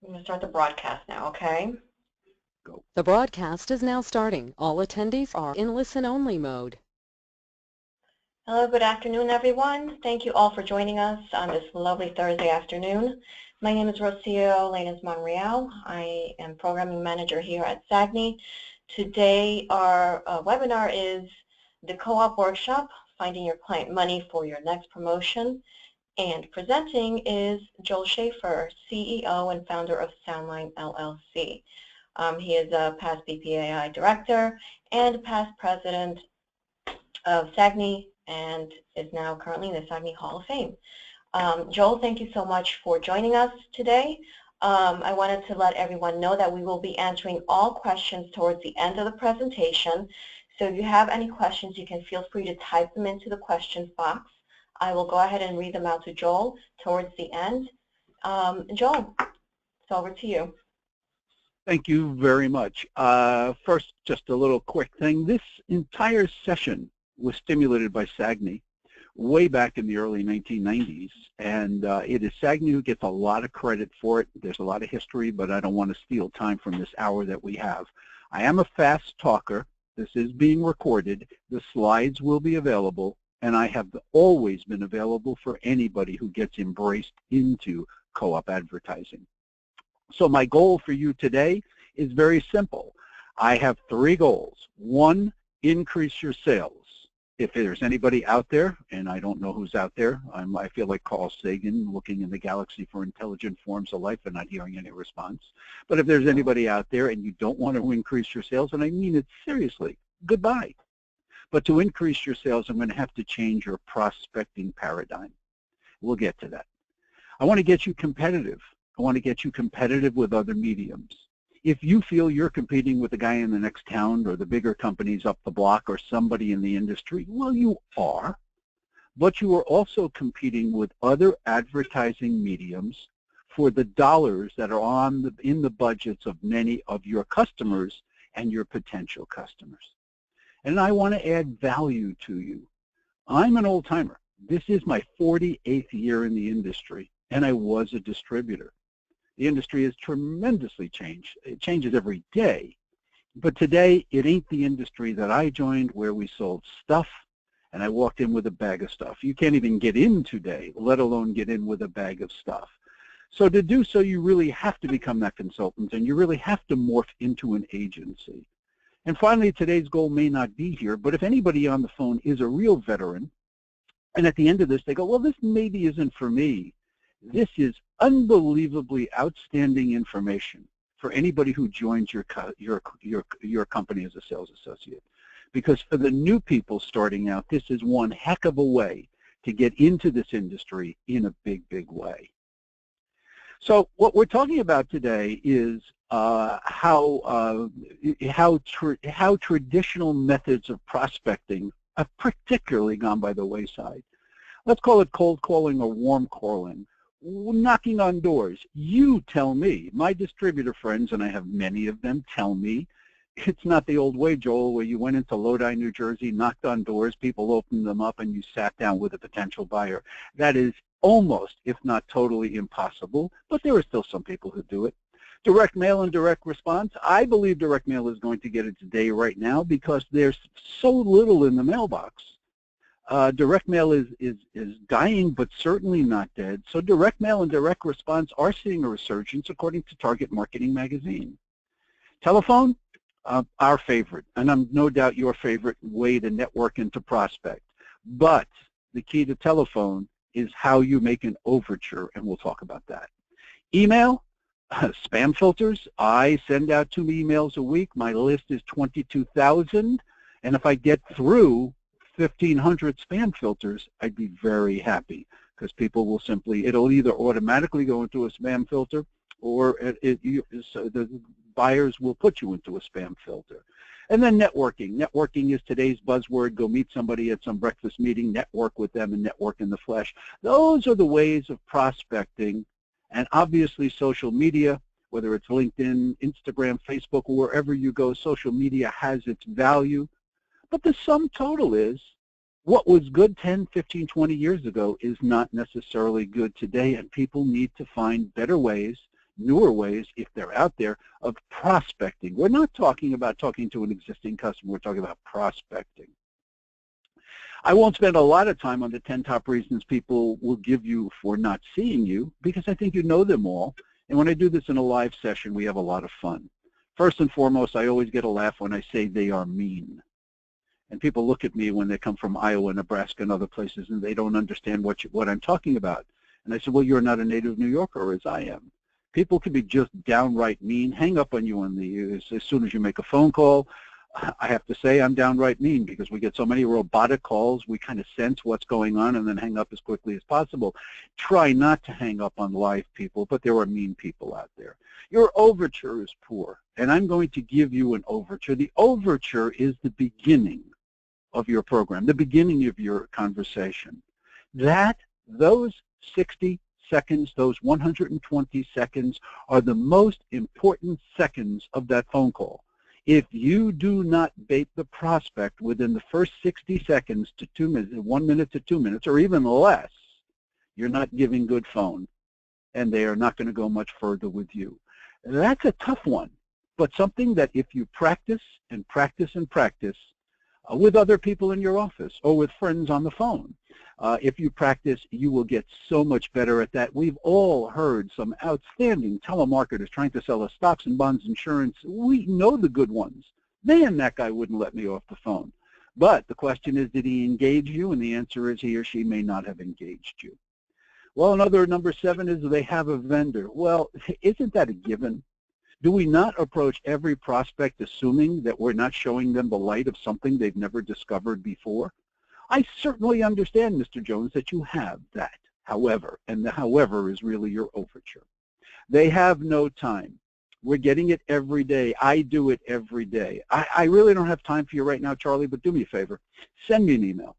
I'm going to start the broadcast now, okay? Go. The broadcast is now starting. All attendees are in listen-only mode. Hello, good afternoon, everyone. Thank you all for joining us on this lovely Thursday afternoon. My name is Rocio Lanes Monreal. I am Programming Manager here at SAGNY. Today, our webinar is the Co-op Workshop, Finding Your Client Money for Your Next Promotion. And presenting is Joel Schaffer, CEO and founder of Soundline LLC. He is a past BPAI director and past president of SAGNY and is now currently in the SAGNY Hall of Fame. Joel, thank you so much for joining us today. I wanted to let everyone know that we will be answering all questions towards the end of the presentation. So if you have any questions, you can feel free to type them into the questions box. I will go ahead and read them out to Joel towards the end. Joel, it's over to you. Thank you very much. First, just a little quick thing. This entire session was stimulated by SAGNY way back in the early 1990s, and it is SAGNY who gets a lot of credit for it. There's a lot of history, but I don't want to steal time from this hour that we have. I am a fast talker. This is being recorded. The slides will be available, and I have always been available for anybody who gets embraced into co-op advertising. So my goal for you today is very simple. I have 3 goals. 1, increase your sales. If there's anybody out there, and I don't know who's out there, I feel like Carl Sagan looking in the galaxy for intelligent forms of life and not hearing any response. But if there's anybody out there and you don't want to increase your sales, and I mean it seriously, goodbye. But to increase your sales, I'm going to have to change your prospecting paradigm. We'll get to that. I want to get you competitive. I want to get you competitive with other mediums. If you feel you're competing with the guy in the next town or the bigger companies up the block or somebody in the industry, well, you are. But you are also competing with other advertising mediums for the dollars that are in the budgets of many of your customers and your potential customers. And I want to add value to you. I'm an old-timer. This is my 48th year in the industry, and I was a distributor. The industry has tremendously changed. It changes every day. But today, it ain't the industry that I joined where we sold stuff, and I walked in with a bag of stuff. You can't even get in today, let alone get in with a bag of stuff. So to do so, you really have to become that consultant, and you really have to morph into an agency. And finally, today's goal may not be here, but if anybody on the phone is a real veteran, and at the end of this, they go, well, this maybe isn't for me. This is unbelievably outstanding information for anybody who joins your company as a sales associate. Because for the new people starting out, this is one heck of a way to get into this industry in a big, big way. So what we're talking about today is how traditional methods of prospecting have particularly gone by the wayside. Let's call it cold calling or warm calling. Knocking on doors. You tell me, my distributor friends, and I have many of them, tell me it's not the old way, Joel, where you went into Lodi, New Jersey, knocked on doors, people opened them up, and you sat down with a potential buyer. That is almost, if not totally, impossible, but there are still some people who do it. Direct mail and direct response. I believe direct mail is going to get its day right now because there's so little in the mailbox. Direct mail is dying, but certainly not dead. So direct mail and direct response are seeing a resurgence according to Target Marketing Magazine. Telephone, our favorite, and I'm no doubt your favorite way to network and to prospect. But the key to telephone is how you make an overture, and we'll talk about that. Email, spam filters. I send out 2 emails a week. My list is 22,000, and if I get through 1,500 spam filters, I'd be very happy because people will simply, it'll either automatically go into a spam filter or so the buyers will put you into a spam filter. And then networking. Networking is today's buzzword. Go meet somebody at some breakfast meeting, network with them, and network in the flesh. Those are the ways of prospecting. And obviously social media, whether it's LinkedIn, Instagram, Facebook, or wherever you go, social media has its value. But the sum total is what was good 10, 15, 20 years ago is not necessarily good today, and people need to find better ways newer ways, if they're out there, of prospecting. We're not talking about talking to an existing customer. We're talking about prospecting. I won't spend a lot of time on the 10 top reasons people will give you for not seeing you, because I think you know them all. And when I do this in a live session, we have a lot of fun. First and foremost, I always get a laugh when I say they are mean. And people look at me when they come from Iowa, Nebraska, and other places, and they don't understand what I'm talking about. And I said, well, you're not a native New Yorker as I am. People can be just downright mean, hang up on you as soon as you make a phone call. I have to say I'm downright mean because we get so many robotic calls. We kind of sense what's going on and then hang up as quickly as possible. Try not to hang up on live people, but there are mean people out there. Your overture is poor, and I'm going to give you an overture. The overture is the beginning of your program, the beginning of your conversation. Those 60 seconds, those 120 seconds are the most important seconds of that phone call. If you do not bait the prospect within the first 60 seconds to 2 minutes, 1 minute to 2 minutes, or even less, you're not giving good phone, and they are not going to go much further with you. That's a tough one, but something that if you practice and practice and practice with other people in your office or with friends on the phone, if you practice, you will get so much better at that. We've all heard some outstanding telemarketers trying to sell us stocks and bonds, insurance. We know the good ones. Man, that guy wouldn't let me off the phone. But the question is, did he engage you? And the answer is he or she may not have engaged you. Well, another number 7 is they have a vendor. Well, isn't that a given? Do we not approach every prospect assuming that we're not showing them the light of something they've never discovered before? I certainly understand, Mr. Jones, that you have that, however, and the however is really your overture. They have no time. We're getting it every day. I do it every day. I really don't have time for you right now, Charlie, but do me a favor. Send me an email.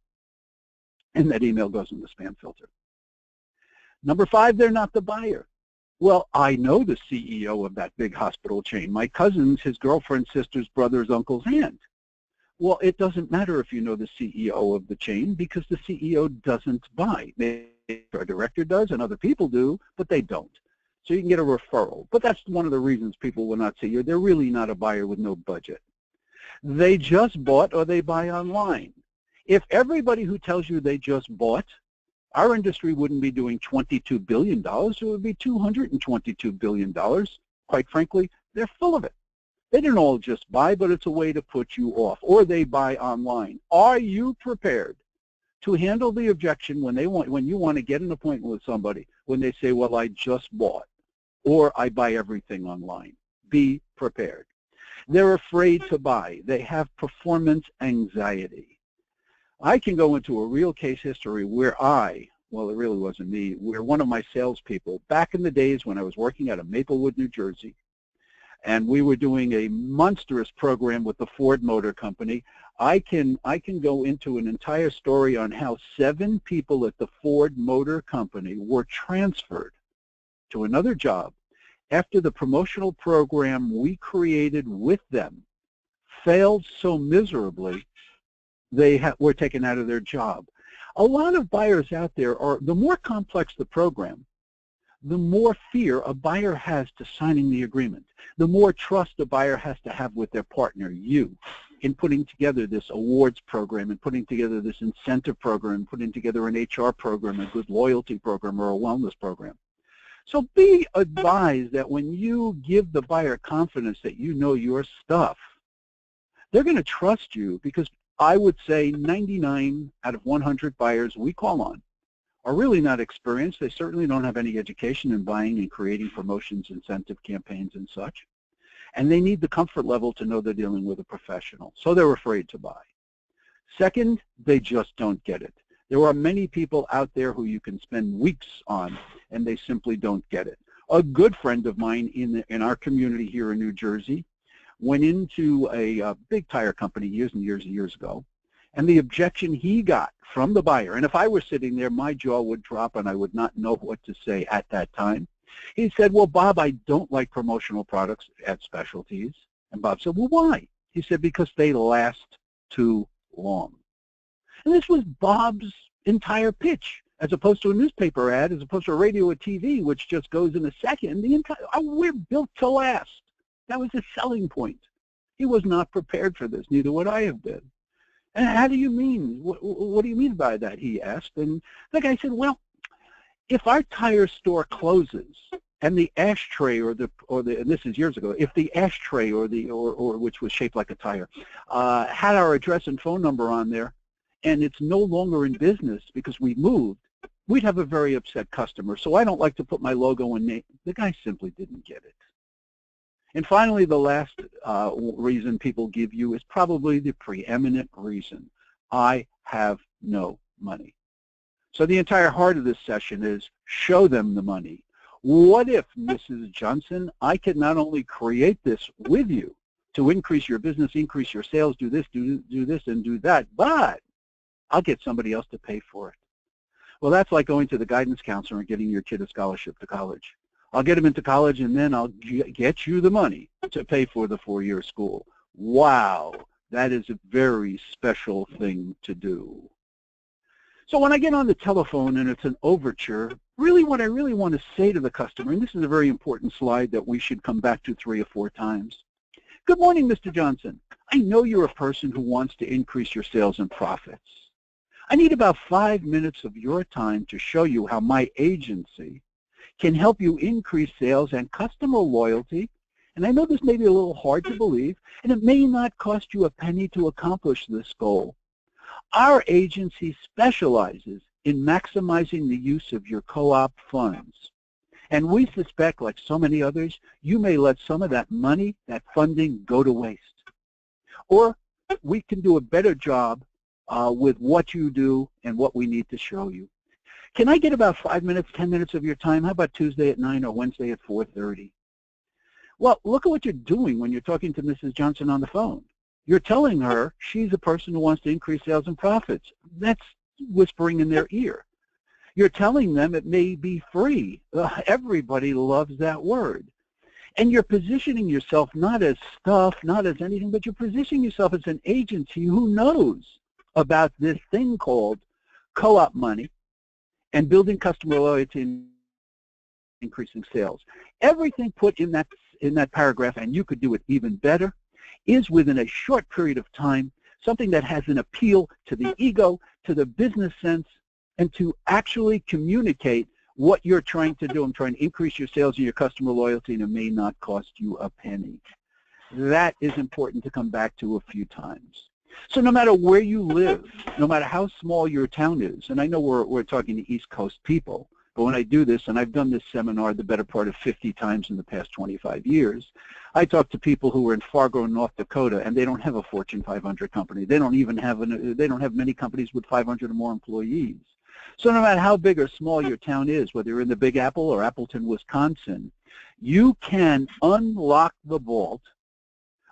And that email goes in the spam filter. Number 5, they're not the buyer. Well, I know the CEO of that big hospital chain. My cousin's, his girlfriend's, sister's, brother's, uncle's aunt. Well, it doesn't matter if you know the CEO of the chain because the CEO doesn't buy. Maybe our director does and other people do, but they don't. So you can get a referral. But that's one of the reasons people will not see you. They're really not a buyer with no budget. They just bought or they buy online. If everybody who tells you they just bought, our industry wouldn't be doing $22 billion. It would be $222 billion. Quite frankly, they're full of it. They didn't all just buy, but it's a way to put you off, or they buy online. Are you prepared to handle the objection when you want to get an appointment with somebody, when they say, well, I just bought, or I buy everything online? Be prepared. They're afraid to buy. They have performance anxiety. I can go into a real case history where well, it really wasn't me, where one of my salespeople, back in the days when I was working out of Maplewood, New Jersey, and we were doing a monstrous program with the Ford Motor Company. I can go into an entire story on how 7 people at the Ford Motor Company were transferred to another job after the promotional program we created with them failed so miserably they were taken out of their job. A lot of buyers out there are, the more complex the program, the more fear a buyer has to signing the agreement, the more trust a buyer has to have with their partner, you, in putting together this awards program and putting together this incentive program, putting together an HR program, a good loyalty program, or a wellness program. So be advised that when you give the buyer confidence that you know your stuff, they're going to trust you, because I would say 99 out of 100 buyers we call on are really not experienced. They certainly don't have any education in buying and creating promotions, incentive campaigns, and such. And they need the comfort level to know they're dealing with a professional. So they're afraid to buy. Second, they just don't get it. There are many people out there who you can spend weeks on, and they simply don't get it. A good friend of mine in our community here in New Jersey went into a big tire company years and years and years ago, and the objection he got from the buyer, and if I were sitting there, my jaw would drop and I would not know what to say at that time. He said, well, Bob, I don't like promotional products at specialties. And Bob said, well, why? He said, because they last too long. And this was Bob's entire pitch. as opposed to a newspaper ad, as opposed to a radio or TV, which just goes in a second. We're built to last. That was a selling point. He was not prepared for this. Neither would I have been. And how do you mean? What do you mean by that? He asked. And the guy said, well, if our tire store closes and the ashtray or the and this is years ago, if the ashtray or which was shaped like a tire had our address and phone number on there, and it's no longer in business because we moved, we'd have a very upset customer. So I don't like to put my logo and name. The guy simply didn't get it. And finally, the last reason people give you is probably the preeminent reason. I have no money. So the entire heart of this session is show them the money. What if, Mrs. Johnson, I could not only create this with you to increase your business, increase your sales, do this, do this, and do that, but I'll get somebody else to pay for it. Well, that's like going to the guidance counselor and getting your kid a scholarship to college. I'll get him into college, and then I'll get you the money to pay for the 4-year school. Wow, that is a very special thing to do. So when I get on the telephone and it's an overture, really what I really want to say to the customer, and this is a very important slide that we should come back to 3 or 4 times. Good morning, Mr. Johnson. I know you're a person who wants to increase your sales and profits. I need about 5 minutes of your time to show you how my agency can help you increase sales and customer loyalty. And I know this may be a little hard to believe, and it may not cost you a penny to accomplish this goal. Our agency specializes in maximizing the use of your co-op funds. And we suspect, like so many others, you may let some of that money, that funding, go to waste. Or we can do a better job with what you do and what we need to show you. Can I get about 5 minutes, 10 minutes of your time? How about Tuesday at 9 or Wednesday at 4:30? Well, look at what you're doing when you're talking to Mrs. Johnson on the phone. You're telling her she's a person who wants to increase sales and profits. That's whispering in their ear. You're telling them it may be free. Everybody loves that word. And you're positioning yourself not as stuff, not as anything, but you're positioning yourself as an agency who knows about this thing called co-op money and building customer loyalty and increasing sales. Everything put in that paragraph, and you could do it even better, is within a short period of time something that has an appeal to the ego, to the business sense, and to actually communicate what you're trying to do. I'm trying to increase your sales and your customer loyalty, and it may not cost you a penny. That is important to come back to a few times. So no matter where you live, no matter how small your town is, and I know we're talking to East Coast people, but when I do this, and I've done this seminar the better part of 50 times in the past 25 years, I talk to people who are in Fargo, North Dakota, and they don't have a Fortune 500 company. They don't even have they don't have many companies with 500 or more employees. So no matter how big or small your town is, whether you're in the Big Apple or Appleton, Wisconsin, you can unlock the vault,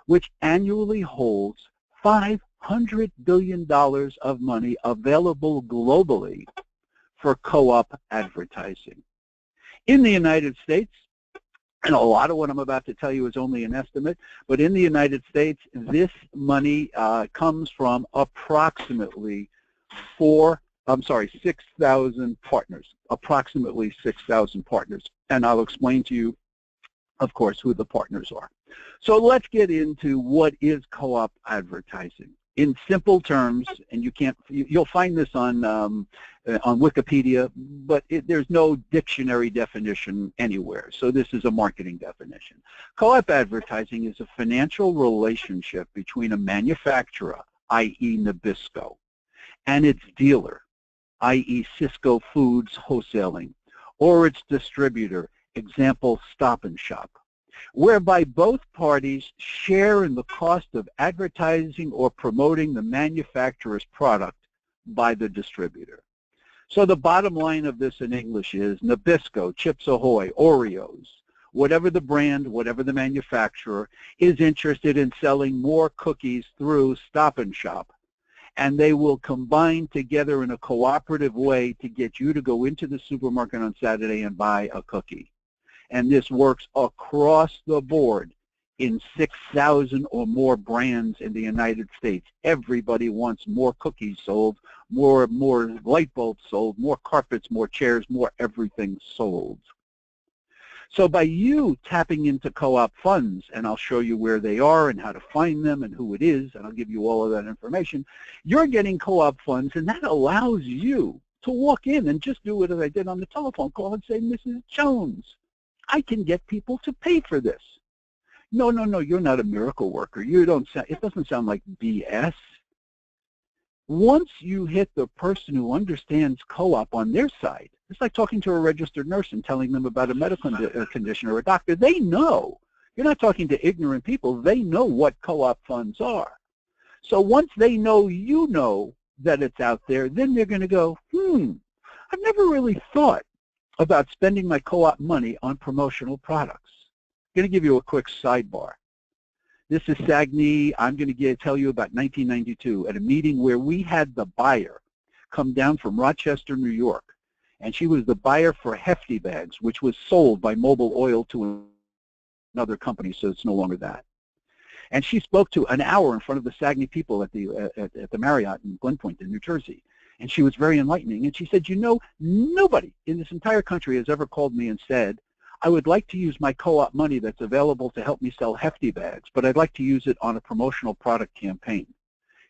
which annually holds $500 billion of money available globally for co-op advertising. In the United States, and a lot of what I'm about to tell you is only an estimate, but in the United States, this money comes from approximately 6,000 partners, approximately 6,000 partners. And I'll explain to you, of course, who the partners are. So let's get into what is co-op advertising. In simple terms, and you'll find this on Wikipedia, but there's no dictionary definition anywhere. So this is a marketing definition. Co-op advertising is a financial relationship between a manufacturer, i.e. Nabisco, and its dealer, i.e. Cisco Foods Wholesaling, or its distributor, example Stop and Shop, whereby both parties share in the cost of advertising or promoting the manufacturer's product by the distributor. So the bottom line of this in English is Nabisco, Chips Ahoy, Oreos, whatever the brand, whatever the manufacturer, is interested in selling more cookies through Stop and Shop. And they will combine together in a cooperative way to get you to go into the supermarket on Saturday and buy a cookie. And this works across the board in 6,000 or more brands in the United States. Everybody wants more cookies sold more light bulbs sold, more carpets, more chairs, more everything sold. So by you tapping into co-op funds, and I'll show you where they are and how to find them and who it is, and I'll give you all of that information, you're getting co-op funds, and that allows you to walk in and just do what I did on the telephone call and say, Mrs. Jones, I can get people to pay for this. No, you're not a miracle worker. It doesn't sound like BS. Once you hit the person who understands co-op on their side, it's like talking to a registered nurse and telling them about a medical condition or a doctor. They know. You're not talking to ignorant people. They know what co-op funds are. So once they know you know that it's out there, then they're going to go, I've never really thought about spending my co-op money on promotional products. I'm going to give you a quick sidebar. This is Sagni. I'm going to tell you about 1992 at a meeting where we had the buyer come down from Rochester, New York, and she was the buyer for Hefty Bags, which was sold by Mobil Oil to another company, so it's no longer that. And she spoke to an hour in front of the Sagni people at the Marriott in Glen Point in New Jersey, and she was very enlightening. And she said, you know, nobody in this entire country has ever called me and said, I would like to use my co-op money that's available to help me sell Hefty Bags, but I'd like to use it on a promotional product campaign.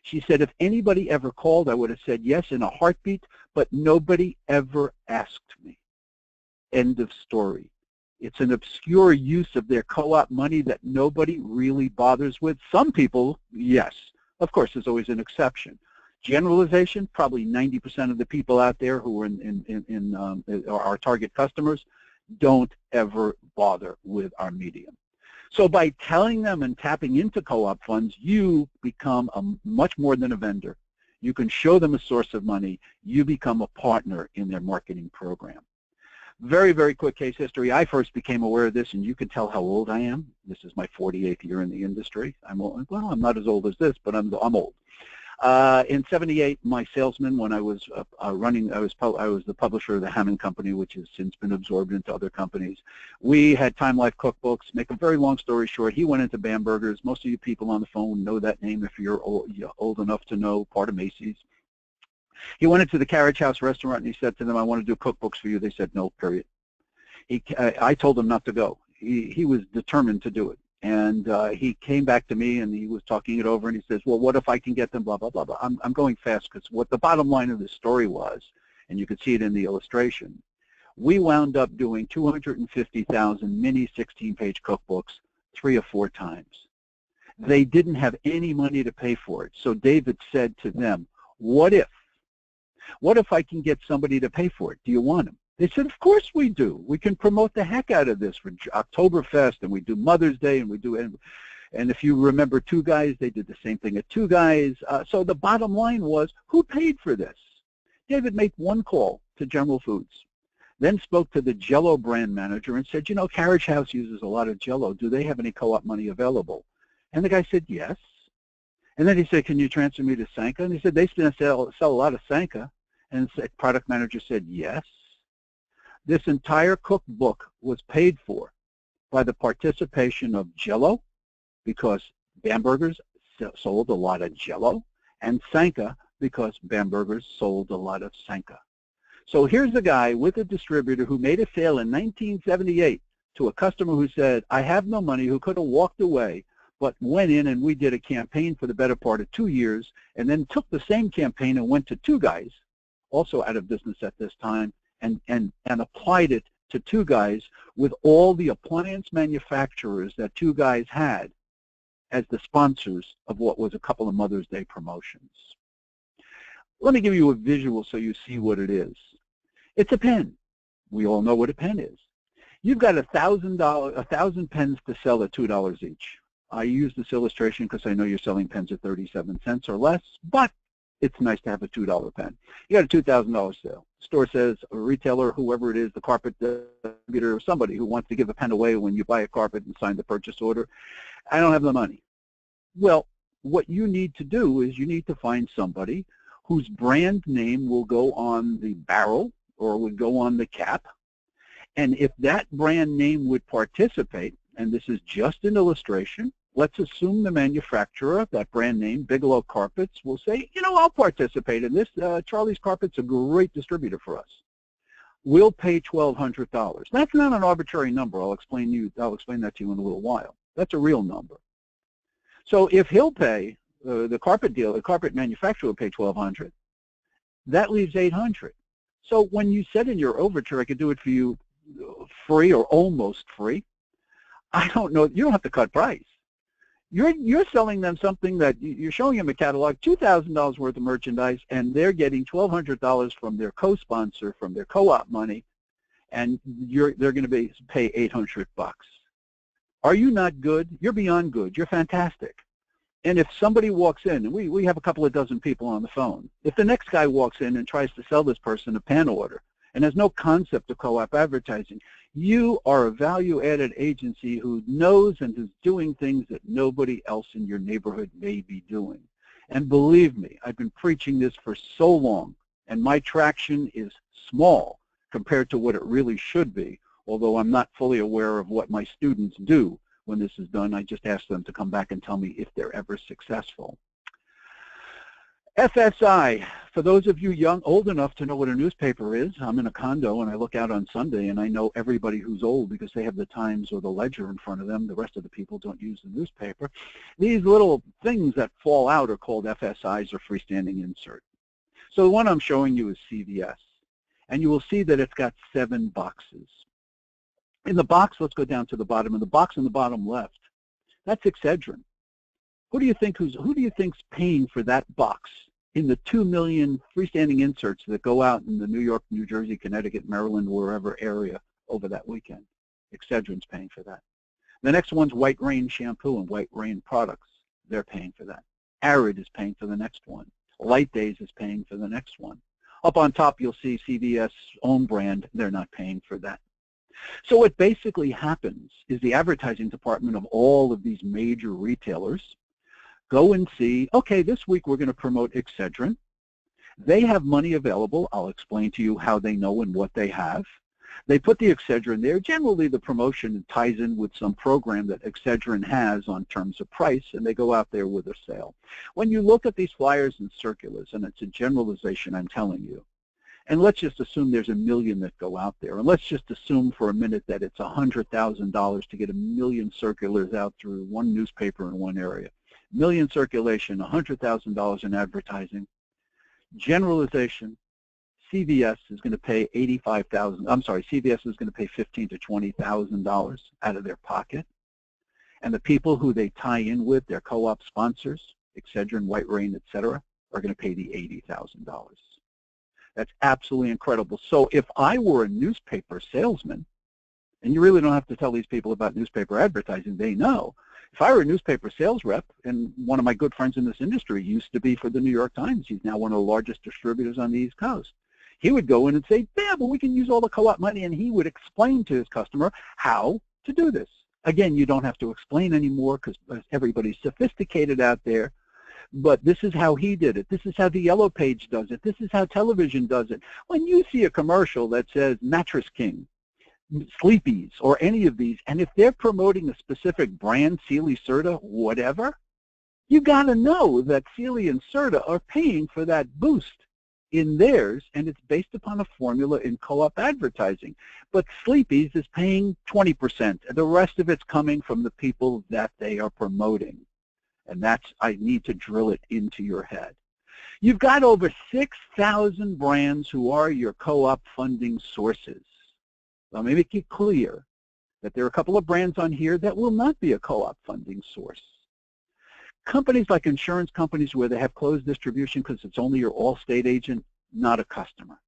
She said, if anybody ever called, I would have said yes in a heartbeat, but nobody ever asked me. End of story. It's an obscure use of their co-op money that nobody really bothers with. Some people, yes. Of course, there's always an exception. Generalization, probably 90% of the people out there who are our target customers don't ever bother with our medium. So by telling them and tapping into co-op funds, you become much more than a vendor. You can show them a source of money. You become a partner in their marketing program. Very, very quick case history. I first became aware of this, and you can tell how old I am. This is my 48th year in the industry. I'm old. Well, I'm not as old as this, but I'm old. In '78, my salesman, when I was I was the publisher of the Hammond Company, which has since been absorbed into other companies. We had Time Life cookbooks. Make a very long story short, he went into Bamberger's. Most of you people on the phone know that name if you're old enough to know, part of Macy's. He went into the Carriage House restaurant and he said to them, I want to do cookbooks for you. They said no, period. I told him not to go. He was determined to do it. And he came back to me and he was talking it over and he says, well, what if I can get them, blah, blah, blah, blah. I'm going fast because what the bottom line of the story was, and you could see it in the illustration, we wound up doing 250,000 mini 16-page cookbooks 3 or 4 times. They didn't have any money to pay for it. So David said to them, what if I can get somebody to pay for it? Do you want them? They said, of course we do. We can promote the heck out of this for Oktoberfest, and we do Mother's Day, and we do, and if you remember Two Guys, they did the same thing at Two Guys. So the bottom line was, who paid for this? David made one call to General Foods, then spoke to the Jell-O brand manager and said, you know, Carriage House uses a lot of Jell-O. Do they have any co-op money available? And the guy said, yes. And then he said, can you transfer me to Sanka? And he said, they sell a lot of Sanka. And the product manager said, yes. This entire cookbook was paid for by the participation of Jell-O, because Bamberger's sold a lot of Jell-O, and Sanka, because Bamberger's sold a lot of Sanka. So here's a guy with a distributor who made a sale in 1978 to a customer who said, I have no money, who could have walked away, but went in and we did a campaign for the better part of 2 years, and then took the same campaign and went to Two Guys, also out of business at this time, and applied it to Two Guys with all the appliance manufacturers that Two Guys had as the sponsors of what was a couple of Mother's Day promotions. Let me give you a visual so you see what it is. It's a pen. We all know what a pen is. You've got 1,000 pens to sell at $2 each. I use this illustration because I know you're selling pens at 37 cents or less, but it's nice to have a $2 pen. You got a $2,000 sale. Store says, a retailer, whoever it is, the carpet distributor, or somebody who wants to give a pen away when you buy a carpet and sign the purchase order, I don't have the money. Well, what you need to do is you need to find somebody whose brand name will go on the barrel or would go on the cap. And if that brand name would participate, and this is just an illustration, Let's assume the manufacturer, that brand name, Bigelow Carpets, will say, you know, I'll participate in this. Charlie's Carpet's a great distributor for us. We'll pay $1,200. That's not an arbitrary number. I'll explain that to you in a little while. That's a real number. So if he'll pay, the carpet manufacturer will pay $1,200, that leaves $800. So when you said in your overture, I could do it for you free or almost free, I don't know, you don't have to cut price. You're selling them something that you're showing them a catalog, $2,000 worth of merchandise, and they're getting $1,200 from their co-sponsor, from their co-op money, and they're going to pay $800. Are you not good? You're beyond good. You're fantastic. And if somebody walks in, and we have a couple of dozen people on the phone, if the next guy walks in and tries to sell this person a pen order and has no concept of co-op advertising, you are a value-added agency who knows and is doing things that nobody else in your neighborhood may be doing. And believe me, I've been preaching this for so long, and my traction is small compared to what it really should be, although I'm not fully aware of what my students do when this is done. I just ask them to come back and tell me if they're ever successful. FSI, for those of you old enough to know what a newspaper is, I'm in a condo and I look out on Sunday and I know everybody who's old because they have the Times or the Ledger in front of them. The rest of the people don't use the newspaper. These little things that fall out are called FSIs, or freestanding insert. So the one I'm showing you is CVS, and you will see that it's got 7 boxes. In the box, let's go down to the bottom. In the box on the bottom left, that's Excedrin. Who do you think's paying for that box in the 2 million freestanding inserts that go out in the New York, New Jersey, Connecticut, Maryland, wherever area over that weekend? Excedrin's paying for that. The next one's White Rain shampoo and White Rain products. They're paying for that. Arid is paying for the next one. Light Days is paying for the next one. Up on top, you'll see CVS own brand. They're not paying for that. So what basically happens is the advertising department of all of these major retailers go and see, okay, this week we're going to promote Excedrin. They have money available. I'll explain to you how they know and what they have. They put the Excedrin there. Generally, the promotion ties in with some program that Excedrin has on terms of price, and they go out there with a sale. When you look at these flyers and circulars, and it's a generalization I'm telling you, and let's just assume there's 1 million that go out there, and let's just assume for a minute that it's $100,000 to get 1 million circulars out through one newspaper in one area. 1 million circulation, $100,000 in advertising. Generalization, CVS is going to pay CVS is going to pay $15,000 to $20,000 out of their pocket. And the people who they tie in with, their co-op sponsors, Excedrin, White Rain, etc., are going to pay the $80,000. That's absolutely incredible. So if I were a newspaper salesman, and you really don't have to tell these people about newspaper advertising, they know. If I were a newspaper sales rep, and one of my good friends in this industry used to be for the New York Times, he's now one of the largest distributors on the East Coast, he would go in and say, yeah, but we can use all the co-op money, and he would explain to his customer how to do this. Again, you don't have to explain anymore because everybody's sophisticated out there. But this is how he did it. This is how the Yellow Page does it. This is how television does it. When you see a commercial that says Mattress King, Sleepy's, or any of these, and if they're promoting a specific brand, Sealy, Serta, whatever, you got to know that Sealy and Serta are paying for that boost in theirs, and it's based upon a formula in co-op advertising. But Sleepy's is paying 20%. The rest of it's coming from the people that they are promoting. And that's, I need to drill it into your head. You've got over 6,000 brands who are your co-op funding sources. Let me make it clear that there are a couple of brands on here that will not be a co-op funding source. Companies like insurance companies where they have closed distribution because it's only your Allstate agent, not a customer.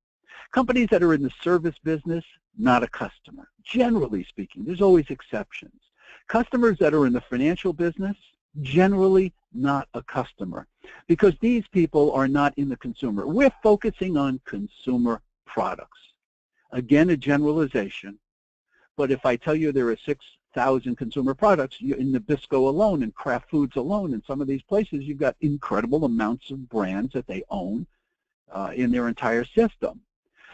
Companies that are in the service business, not a customer. Generally speaking, there's always exceptions. Customers that are in the financial business, generally not a customer, because these people are not in the consumer. We're focusing on consumer products. Again, a generalization, but if I tell you there are 6,000 consumer products, in Nabisco alone, and Kraft Foods alone, in some of these places, you've got incredible amounts of brands that they own in their entire system.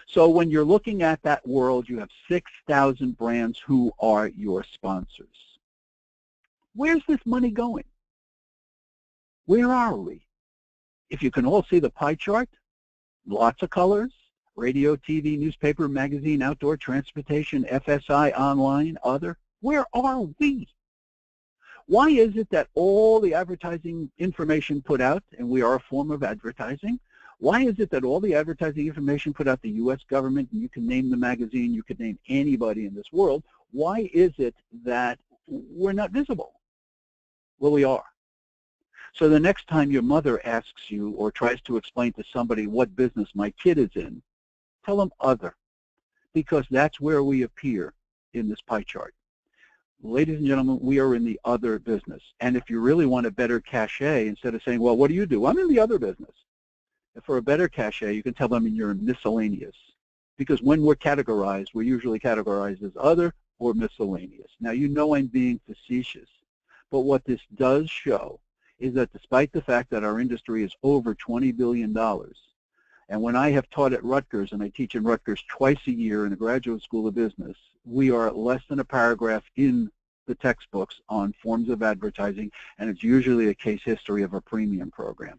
So when you're looking at that world, you have 6,000 brands who are your sponsors. Where's this money going? Where are we? If you can all see the pie chart, lots of colors, radio, TV, newspaper, magazine, outdoor, transportation, FSI, online, other. Where are we? Why is it that all the advertising information put out, and we are a form of advertising, why is it that all the advertising information put out, the U.S. government, and you can name the magazine, you can name anybody in this world, why is it that we're not visible? Well, we are. So the next time your mother asks you or tries to explain to somebody what business my kid is in, tell them other, because that's where we appear in this pie chart. Ladies and gentlemen, we are in the other business. And if you really want a better cachet, instead of saying, well, what do you do? I'm in the other business. And for a better cachet, you can tell them you're miscellaneous. Because when we're categorized, we're usually categorized as other or miscellaneous. Now, you know I'm being facetious. But what this does show is that despite the fact that our industry is over $20 billion, and when I have taught at Rutgers, and I teach in Rutgers twice a year in the Graduate School of Business, we are less than a paragraph in the textbooks on forms of advertising, and it's usually a case history of a premium program.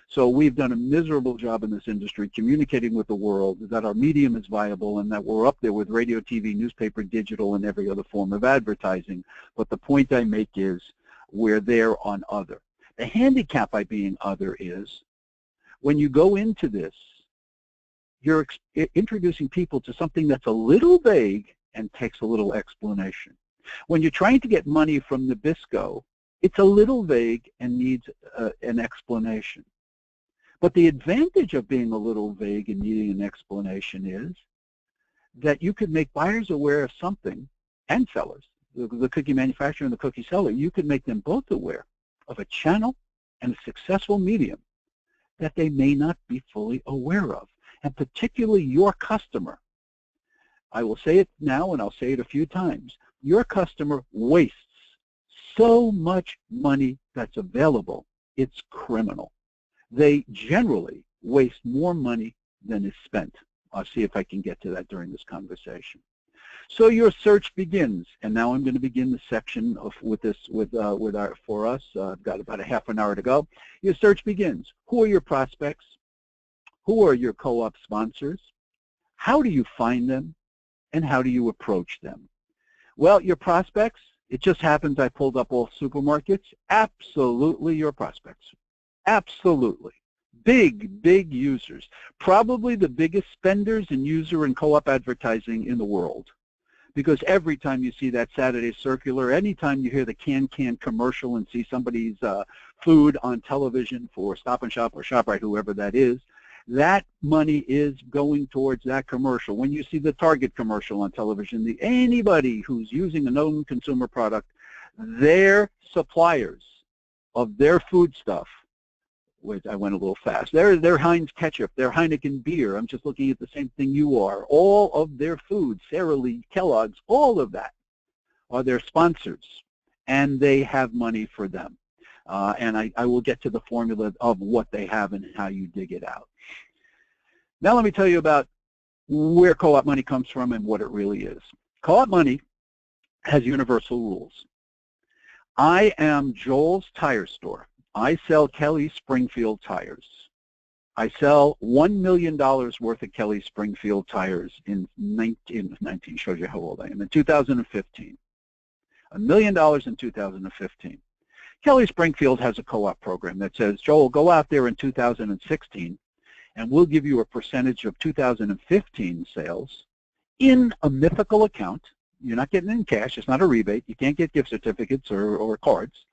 So we've done a miserable job in this industry communicating with the world that our medium is viable and that we're up there with radio, TV, newspaper, digital, and every other form of advertising. But the point I make is we're there on other. The handicap by being other is when you go into this, you're introducing people to something that's a little vague and takes a little explanation. When you're trying to get money from Nabisco, it's a little vague and needs an explanation. But the advantage of being a little vague and needing an explanation is that you could make buyers aware of something, and sellers, the cookie manufacturer and the cookie seller, you could make them both aware of a channel and a successful medium that they may not be fully aware of. And particularly your customer. I will say it now and I'll say it a few times. Your customer wastes so much money that's available, it's criminal. They generally waste more money than is spent. I'll see if I can get to that during this conversation. So your search begins, and now I'm going to begin the section for us. I've got about a half an hour to go. Your search begins. Who are your prospects? Who are your co-op sponsors? How do you find them? And how do you approach them? Well, your prospects, it just happens I pulled up all supermarkets. Absolutely your prospects. Absolutely. Big, big users. Probably the biggest spenders in user and co-op advertising in the world. Because every time you see that Saturday circular, anytime you hear the can commercial and see somebody's food on television for Stop and Shop or ShopRite, whoever that is, that money is going towards that commercial. When you see the Target commercial on television, anybody who's using a known consumer product, their suppliers of their food stuff, wait, I went a little fast, their Heinz ketchup, their Heineken beer, I'm just looking at the same thing you are, all of their food, Sara Lee, Kellogg's, all of that are their sponsors, and they have money for them. And I will get to the formula of what they have and how you dig it out. Now let me tell you about where co-op money comes from and what it really is. Co-op money has universal rules. I am Joel's Tire Store. I sell Kelly Springfield tires. I sell $1 million worth of Kelly Springfield tires in 19, shows you how old I am, in 2015. $1 million in 2015. Kelly Springfield has a co-op program that says, Joel, go out there in 2016 and we'll give you a percentage of 2015 sales in a mythical account. You're not getting it in cash. It's not a rebate. You can't get gift certificates or cards.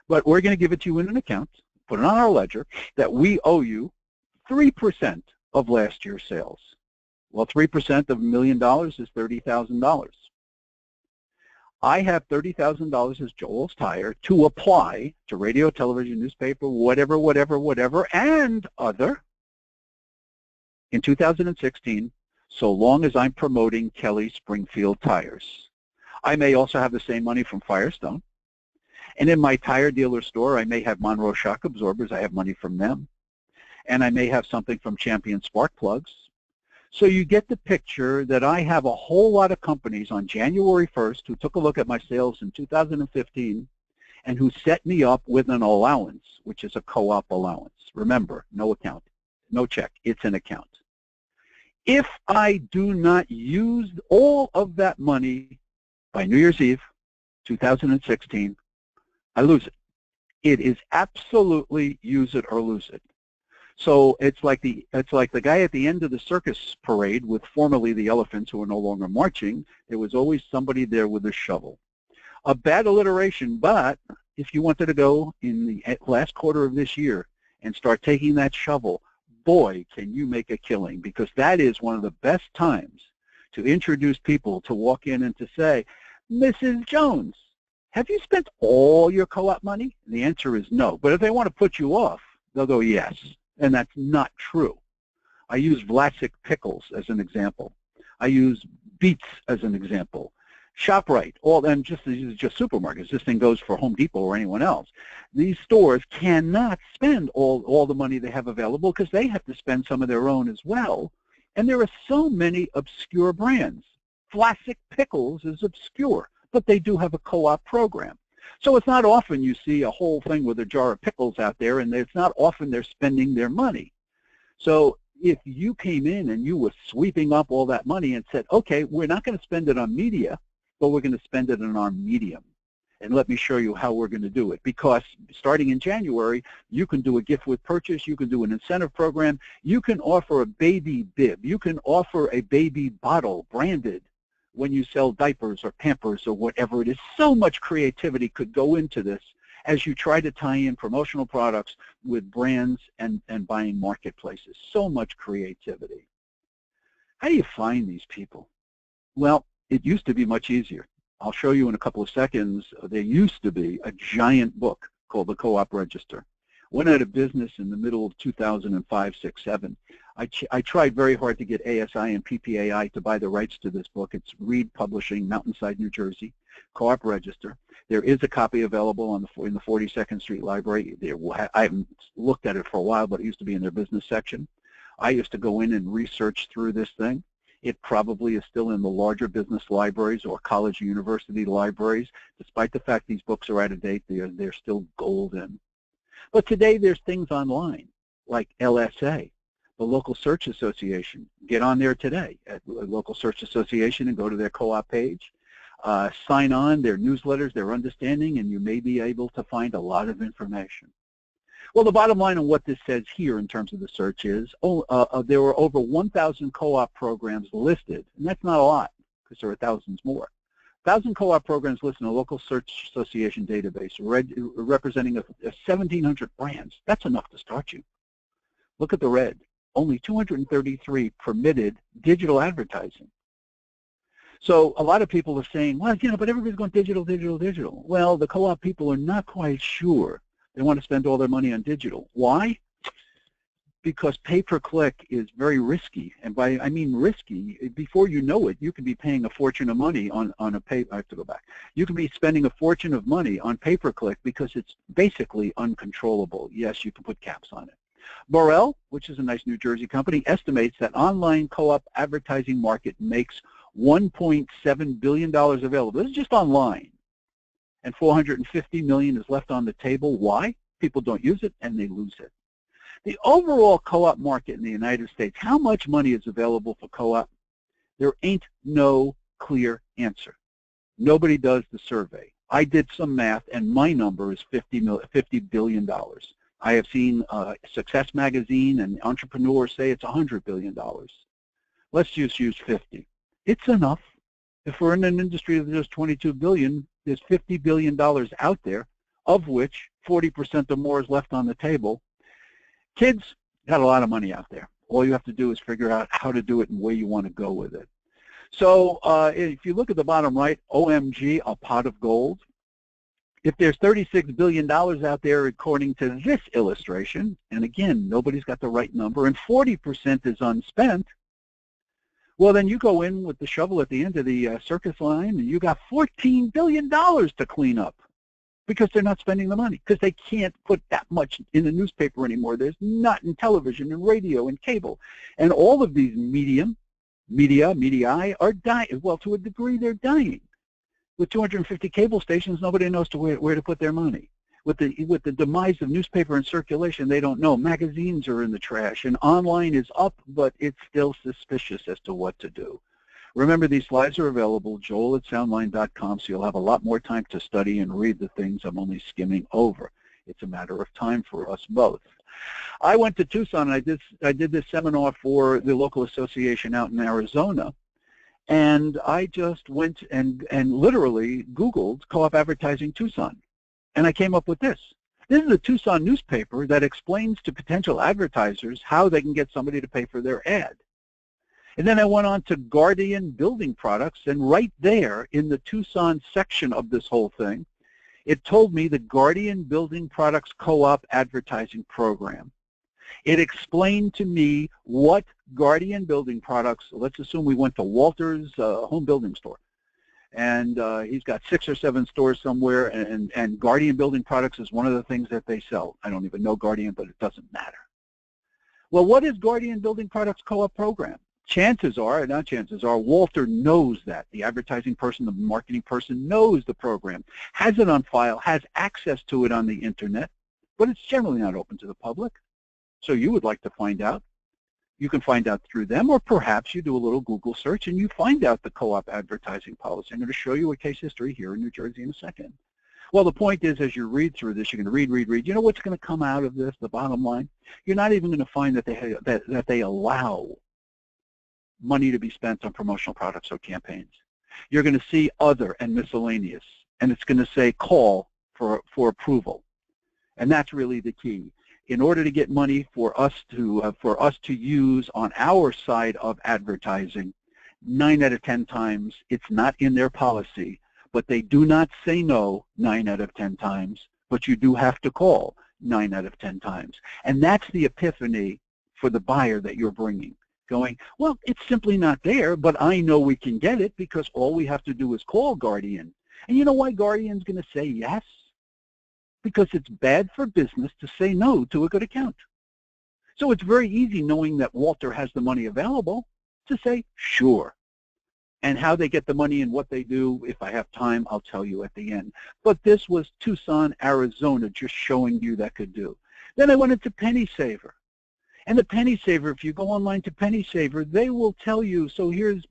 But we're going to give it to you in an account, put it on our ledger, that we owe you 3% of last year's sales. Well, 3% of $1 million is $30,000. I have $30,000 as Joel's Tire to apply to radio, television, newspaper, whatever, and other in 2016, so long as I'm promoting Kelly Springfield tires. I may also have the same money from Firestone. And in my tire dealer store, I may have Monroe shock absorbers. I have money from them. And I may have something from Champion spark plugs. So you get the picture that I have a whole lot of companies on January 1st who took a look at my sales in 2015 and who set me up with an allowance, which is a co-op allowance. Remember, no account, no check, it's an account. If I do not use all of that money by New Year's Eve, 2016, I lose it. It is absolutely use it or lose it. So it's like the guy at the end of the circus parade with formerly the elephants who are no longer marching. There was always somebody there with a shovel. A bad alliteration, but if you wanted to go in the last quarter of this year and start taking that shovel, boy, can you make a killing, because that is one of the best times to introduce people, to walk in and to say, Mrs. Jones, have you spent all your co-op money? And the answer is no. But if they want to put you off, they'll go yes. And that's not true. I use Vlasic pickles as an example. I use beets as an example. ShopRite, and these are just supermarkets. This thing goes for Home Depot or anyone else. These stores cannot spend all the money they have available because they have to spend some of their own as well. And there are so many obscure brands. Vlasic pickles is obscure, but they do have a co-op program. So it's not often you see a whole thing with a jar of pickles out there, and it's not often they're spending their money. So if you came in and you were sweeping up all that money and said, okay, we're not going to spend it on media, but we're going to spend it on our medium. And let me show you how we're going to do it. Because starting in January, you can do a gift with purchase, you can do an incentive program, you can offer a baby bib, you can offer a baby bottle branded when you sell diapers or Pampers or whatever it is. So much creativity could go into this as you try to tie in promotional products with brands and buying marketplaces. So much creativity. How do you find these people? Well, it used to be much easier. I'll show you in a couple of seconds. There used to be a giant book called the Co-op Register. Went out of business in the middle of 2005, 6, 7. I tried very hard to get ASI and PPAI to buy the rights to this book. It's Reed Publishing, Mountainside, New Jersey, Co-op Register. There is a copy available in the 42nd Street Library. I haven't looked at it for a while, but it used to be in their business section. I used to go in and research through this thing. It probably is still in the larger business libraries or college and university libraries. Despite the fact these books are out of date, they're still golden. But today there's things online like LSA, the Local Search Association. Get on there today at the Local Search Association and go to their co-op page. Sign on their newsletters, their understanding, and you may be able to find a lot of information. Well, the bottom line on what this says here in terms of the search is there were over 1,000 co-op programs listed, and that's not a lot because there are thousands more. 1,000 co-op programs listed in a Local Search Association database representing 1,700 brands. That's enough to start you. Look at the red. Only 233 permitted digital advertising. So a lot of people are saying, well, you know, but everybody's going digital, digital, digital. Well, the co-op people are not quite sure they want to spend all their money on digital. Why? Because pay-per-click is very risky. And I mean risky, before you know it, you could be paying a fortune of money on I have to go back. You can be spending a fortune of money on pay-per-click because it's basically uncontrollable. Yes, you can put caps on it. Borrell, which is a nice New Jersey company, estimates that online co-op advertising market makes $1.7 billion available. This is just online. And $450 million is left on the table. Why? People don't use it and they lose it. The overall co-op market in the United States, how much money is available for co-op? There ain't no clear answer. Nobody does the survey. I did some math and my number is $50 billion. I have seen Success Magazine and entrepreneurs say it's $100 billion. Let's just use 50. It's enough. If we're in an industry of just 22 billion, there's $50 billion out there, of which 40% or more is left on the table. Kids got a lot of money out there. All you have to do is figure out how to do it and where you want to go with it. So if you look at the bottom right, OMG, a pot of gold. If there's $36 billion out there according to this illustration, and again, nobody's got the right number, and 40% is unspent, well, then you go in with the shovel at the end of the circus line, and you got $14 billion to clean up because they're not spending the money, because they can't put that much in the newspaper anymore. There's not in television and radio and cable. And all of these media are dying. Well, to a degree, they're dying. With 250 cable stations, nobody knows where to put their money. With the demise of newspaper and circulation, they don't know. Magazines are in the trash, and online is up, but it's still suspicious as to what to do. Remember, these slides are available, joel@soundline.com, so you'll have a lot more time to study and read the things I'm only skimming over. It's a matter of time for us both. I went to Tucson, and I did this seminar for the local association out in Arizona, and I just went and literally Googled co-op advertising Tucson. And I came up with this. This is a Tucson newspaper that explains to potential advertisers how they can get somebody to pay for their ad. And then I went on to Guardian Building Products, and right there in the Tucson section of this whole thing, it told me the Guardian Building Products Co-op advertising program. It explained to me what Guardian Building Products, let's assume we went to Walter's home building store, and he's got 6 or 7 stores somewhere, and Guardian Building Products is one of the things that they sell. I don't even know Guardian, but it doesn't matter. Well, what is Guardian Building Products Co-op program? Chances are, not chances are, Walter knows that. The advertising person, the marketing person knows the program, has it on file, has access to it on the internet, but it's generally not open to the public. So you would like to find out. You can find out through them, or perhaps you do a little Google search and you find out the co-op advertising policy. I'm going to show you a case history here in New Jersey in a second. Well, the point is, as you read through this, you're going to read. You know what's going to come out of this, the bottom line? You're not even going to find that they allow money to be spent on promotional products or campaigns. You're going to see other and miscellaneous, and it's going to say call for approval. And that's really the key. In order to get money for us to use on our side of advertising, 9 out of 10 times it's not in their policy, but they do not say no 9 out of 10 times, but you do have to call 9 out of 10 times. And that's the epiphany for the buyer that you're bringing, going, well, it's simply not there, but I know we can get it because all we have to do is call Guardian. And you know why Guardian's going to say yes? Because it's bad for business to say no to a good account. So it's very easy, knowing that Walter has the money available, to say sure. And how they get the money and what they do, if I have time, I'll tell you at the end. But this was Tucson, Arizona, just showing you that could do. Then I went into Penny Saver. And the Penny Saver, if you go online to Penny Saver, they will tell you, so here's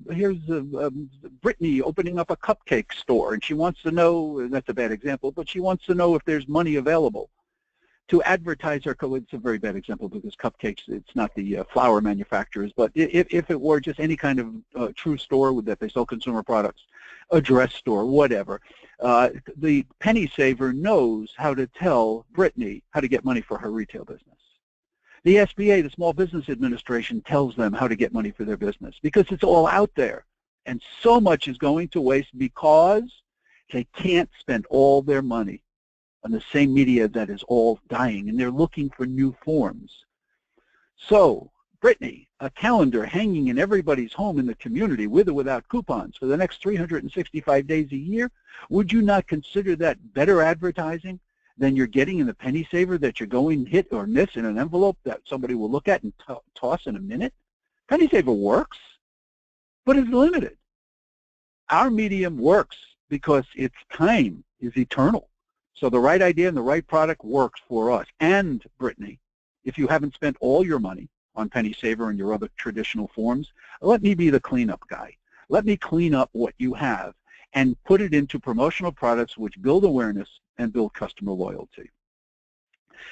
Brittany opening up a cupcake store, and she wants to know, that's a bad example, but she wants to know if there's money available to advertise her. It's a very bad example because cupcakes, it's not the flour manufacturers, but if it were just any kind of true store that they sell consumer products, a dress store, whatever, the Penny Saver knows how to tell Brittany how to get money for her retail business. The SBA, the Small Business Administration, tells them how to get money for their business because it's all out there. And so much is going to waste because they can't spend all their money on the same media that is all dying, and they're looking for new forms. So, Brittany, a calendar hanging in everybody's home in the community with or without coupons for the next 365 days a year, would you not consider that better advertising than you're getting in the Penny Saver that you're going hit or miss in an envelope that somebody will look at and toss in a minute? Penny Saver works, but it's limited. Our medium works because its time is eternal. So the right idea and the right product works for us. And, Brittany, if you haven't spent all your money on Penny Saver and your other traditional forms, let me be the cleanup guy. Let me clean up what you have and put it into promotional products which build awareness and build customer loyalty.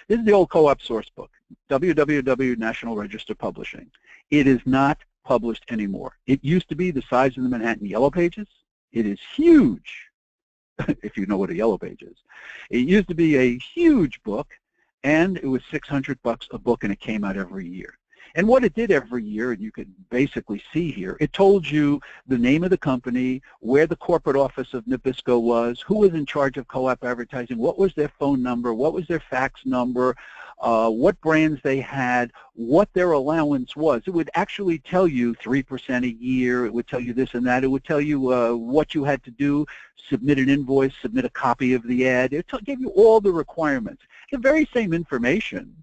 This is the old co-op source book, www. National Register Publishing. It is not published anymore. It used to be the size of the Manhattan Yellow Pages. It is huge, if you know what a Yellow Page is. It used to be a huge book, and it was $600 a book, and it came out every year. And what it did every year, and you could basically see here, it told you the name of the company, where the corporate office of Nabisco was, who was in charge of co-op advertising, what was their phone number, what was their fax number, what brands they had, what their allowance was. It would actually tell you 3% a year. It would tell you this and that. It would tell you what you had to do, submit an invoice, submit a copy of the ad. It gave you all the requirements. The very same information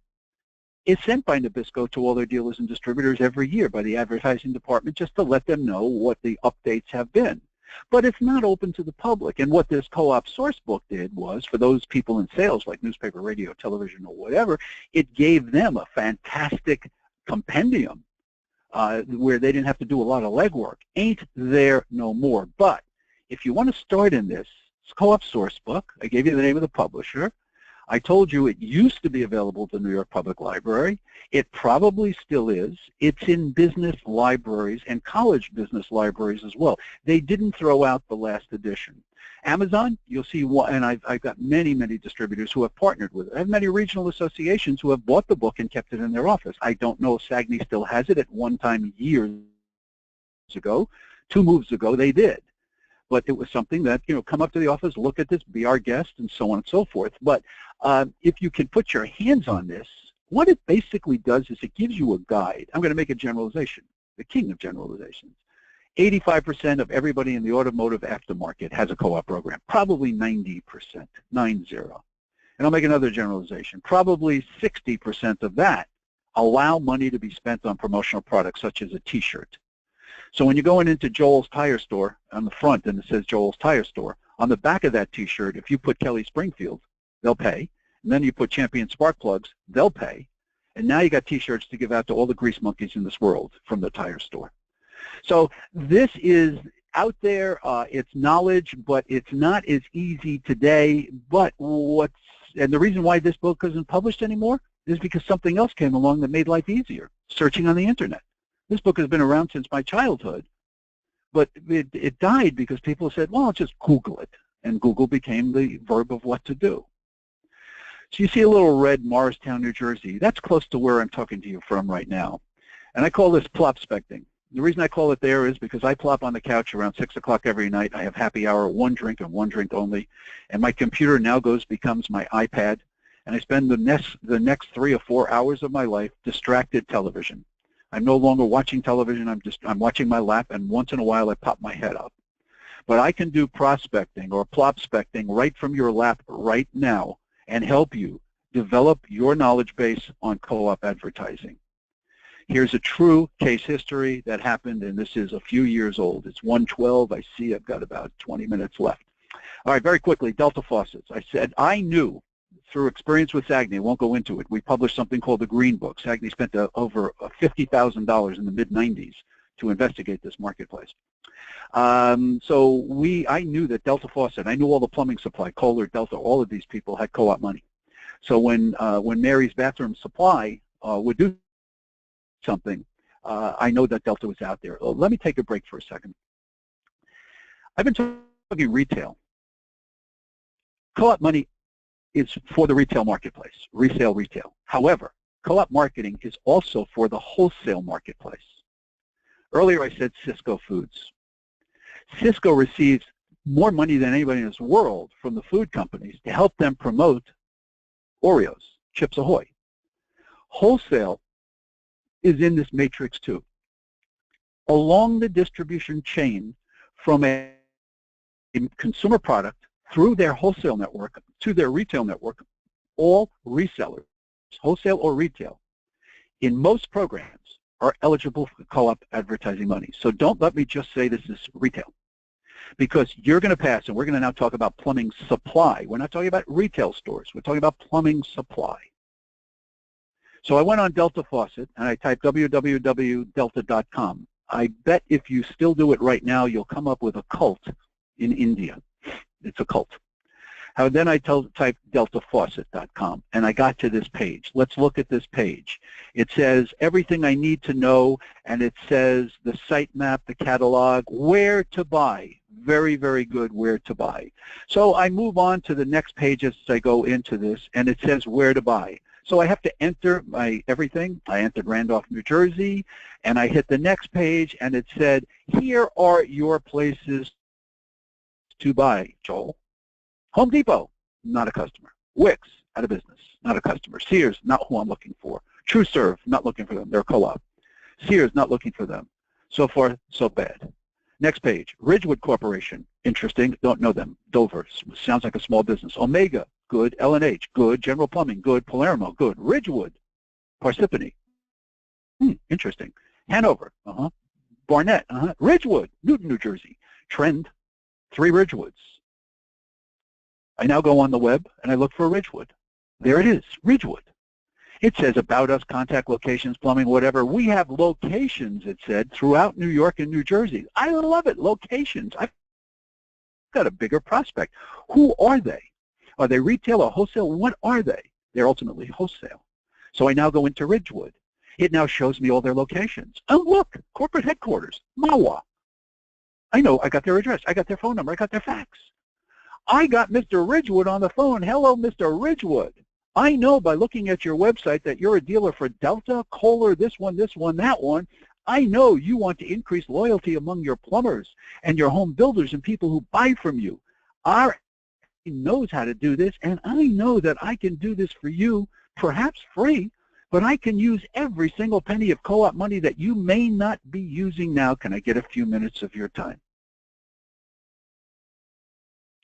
is sent by Nabisco to all their dealers and distributors every year by the advertising department just to let them know what the updates have been. but it's not open to the public. And what this co-op source book did was, for those people in sales like newspaper, radio, television, or whatever, it gave them a fantastic compendium where they didn't have to do a lot of legwork. Ain't there no more. But if you want to start in this co-op source book, I gave you the name of the publisher. I told you it used to be available at the New York Public Library. It probably still is. It's in business libraries and college business libraries as well. They didn't throw out the last edition. Amazon, you'll see, and I've got many, many distributors who have partnered with it. I have many regional associations who have bought the book and kept it in their office. I don't know if SAGNY still has it. At one time, years ago, 2 moves ago, they did. But it was something that, come up to the office, look at this, be our guest, and so on and so forth. But if you can put your hands on this, what it basically does is it gives you a guide. I'm going to make a generalization, the king of generalizations. 85% of everybody in the automotive aftermarket has a co-op program, probably 90%, 90. And I'll make another generalization. Probably 60% of that allow money to be spent on promotional products such as a T-shirt. So when you're going into Joel's Tire Store on the front and it says Joel's Tire Store, on the back of that T-shirt, if you put Kelly Springfield, they'll pay. And then you put Champion Spark Plugs, they'll pay. And now you got T-shirts to give out to all the grease monkeys in this world from the tire store. So this is out there, it's knowledge, but it's not as easy today. But and the reason why this book isn't published anymore is because something else came along that made life easier, searching on the internet. This book has been around since my childhood, but it died because people said, well, I'll just Google it. And Google became the verb of what to do. So you see a little red Morristown, New Jersey. That's close to where I'm talking to you from right now. And I call this plop-specting. The reason I call it there is because I plop on the couch around 6 o'clock every night. I have happy hour, 1 drink and 1 drink only. And my computer now becomes my iPad. And I spend the next 3 or 4 hours of my life distracted television. I'm no longer watching television. I'm watching my lap, and once in a while I pop my head up. But I can do prospecting or plop-specting right from your lap right now and help you develop your knowledge base on co-op advertising. Here's a true case history that happened, and this is a few years old. It's 1:12. I see I've got about 20 minutes left. All right, very quickly, Delta Faucets. I said I knew through experience with SAGNY, I won't go into it, we published something called the Green Book. SAGNY spent over $50,000 in the mid-90s to investigate this marketplace. I knew that Delta Faucet, I knew all the plumbing supply, Kohler, Delta, all of these people had co-op money. So when Mary's Bathroom Supply would do something, I know that Delta was out there. Let me take a break for a second. I've been talking retail. Co-op money is for the retail marketplace, resale retail. However, co-op marketing is also for the wholesale marketplace. Earlier I said Cisco Foods. Cisco receives more money than anybody in this world from the food companies to help them promote Oreos, Chips Ahoy. Wholesale is in this matrix too. Along the distribution chain from a consumer product through their wholesale network to their retail network, all resellers, wholesale or retail, in most programs are eligible for co-op advertising money. So don't let me just say this is retail, because you're going to pass, and we're going to now talk about plumbing supply. We're not talking about retail stores. We're talking about plumbing supply. So I went on Delta Faucet, and I typed www.delta.com. I bet if you still do it right now, you'll come up with a cult in India. It's a cult. Then I typed deltafaucet.com, and I got to this page. Let's look at this page. It says everything I need to know, and it says the site map, the catalog, where to buy. Very, very good where to buy. So I move on to the next page as I go into this, and it says where to buy. So I have to enter my everything. I entered Randolph, New Jersey, and I hit the next page, and it said, here are your places to buy, Joel. Home Depot, not a customer. Wix, out of business, not a customer. Sears, not who I'm looking for. TrueServe, not looking for them. They're co-op. Sears, not looking for them. So far, so bad. Next page, Ridgewood Corporation, interesting, don't know them. Dover, sounds like a small business. Omega, good. L&H, good. General Plumbing, good. Palermo, good. Ridgewood, Parsippany, interesting. Hanover, Barnett, Ridgewood, Newton, New Jersey. trend, 3 Ridgewoods. I now go on the web and I look for Ridgewood. There it is, Ridgewood. It says about us, contact locations, plumbing, whatever. We have locations, it said, throughout New York and New Jersey. I love it, locations. I've got a bigger prospect. Who are they? Are they retail or wholesale? What are they? They're ultimately wholesale. So I now go into Ridgewood. It now shows me all their locations. Oh, look, corporate headquarters, Mawa. I know, I got their address, I got their phone number, I got their fax. I got Mr. Ridgewood on the phone. Hello, Mr. Ridgewood. I know by looking at your website that you're a dealer for Delta, Kohler, this one, that one. I know you want to increase loyalty among your plumbers and your home builders and people who buy from you. Our knows how to do this, and I know that I can do this for you, perhaps free, but I can use every single penny of co-op money that you may not be using now. Can I get a few minutes of your time?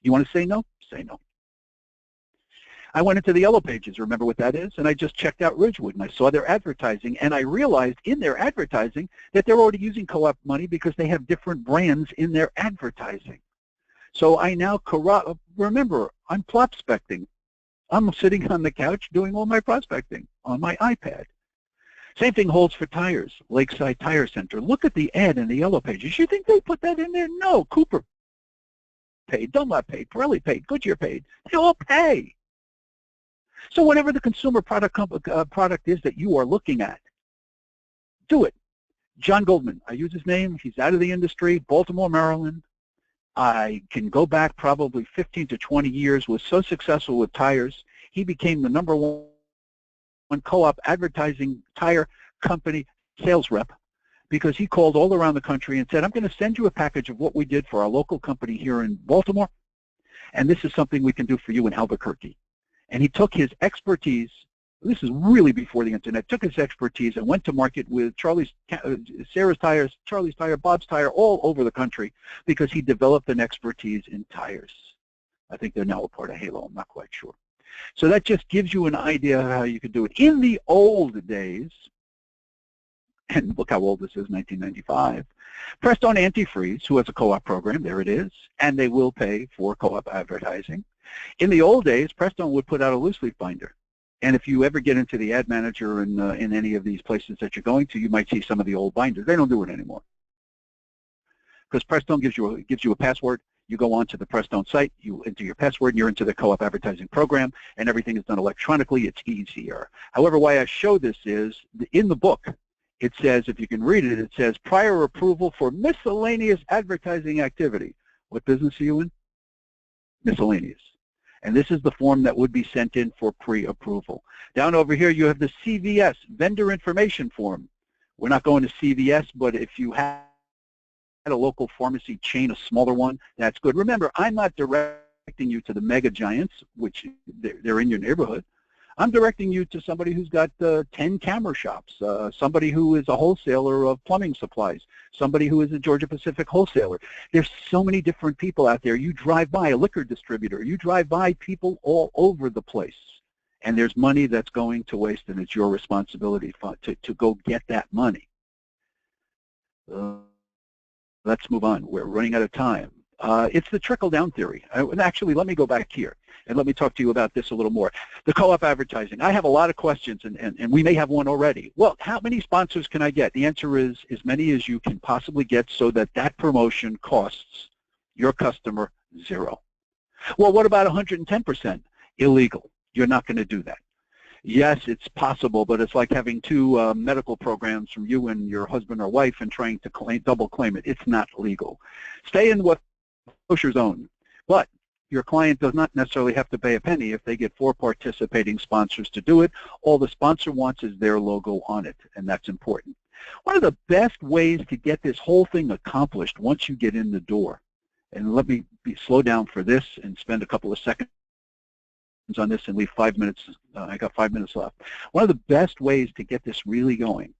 You want to say no? Say no. I went into the Yellow Pages, remember what that is? And I just checked out Ridgewood, and I saw their advertising, and I realized in their advertising that they're already using co-op money because they have different brands in their advertising. So I now, remember, I'm prospecting. I'm sitting on the couch doing all my prospecting on my iPad. Same thing holds for tires, Lakeside Tire Center. Look at the ad in the Yellow Pages. You think they put that in there? No, Cooper paid, Dunlop paid, Pirelli paid, Goodyear paid. They all pay. So whatever the consumer product is that you are looking at, do it. John Goldman, I use his name. He's out of the industry, Baltimore, Maryland. I can go back probably 15 to 20 years, was so successful with tires. He became the #1 co-op advertising tire company sales rep because he called all around the country and said, I'm going to send you a package of what we did for our local company here in Baltimore, and this is something we can do for you in Albuquerque. And he took his expertise, this is really before the internet, took his expertise and went to market with Sarah's Tires, Charlie's Tire, Bob's Tire, all over the country because he developed an expertise in tires. I think they're now a part of Halo, I'm not quite sure. So that just gives you an idea of how you could do it. In the old days, and look how old this is, 1995, Prestone Antifreeze, who has a co-op program, there it is, and they will pay for co-op advertising. In the old days, Prestone would put out a loose leaf binder. And if you ever get into the ad manager in any of these places that you're going to, you might see some of the old binders. They don't do it anymore. Because Prestone gives you a password. You go onto the Prestone site, you enter your password, and you're into the co-op advertising program, and everything is done electronically. It's easier. However, why I show this is, in the book, it says, if you can read it, it says, prior approval for miscellaneous advertising activity. What business are you in? Miscellaneous. And this is the form that would be sent in for pre-approval. Down over here, you have the CVS, vendor information form. We're not going to CVS, but if you had a local pharmacy chain, a smaller one, that's good. Remember, I'm not directing you to the mega giants, which they're in your neighborhood. I'm directing you to somebody who's got 10 camera shops, somebody who is a wholesaler of plumbing supplies, somebody who is a Georgia Pacific wholesaler. There's so many different people out there. You drive by a liquor distributor. You drive by people all over the place. And there's money that's going to waste, and it's your responsibility to go get that money. Let's move on. We're running out of time. It's the trickle-down theory. Actually, let me go back here, and let me talk to you about this a little more. The co-op advertising. I have a lot of questions, and we may have one already. Well, how many sponsors can I get? The answer is as many as you can possibly get so that that promotion costs your customer $0. Well, what about 110%? Illegal. You're not going to do that. Yes, it's possible, but it's like having 2 medical programs from you and your husband or wife and trying to double claim it. It's not legal. Stay in what kosher zone. But your client does not necessarily have to pay a penny if they get 4 participating sponsors to do it. All the sponsor wants is their logo on it, and that's important. One of the best ways to get this whole thing accomplished once you get in the door, and let me slow down for this and spend a couple of seconds on this and leave 5 minutes. I got 5 minutes left. One of the best ways to get this really going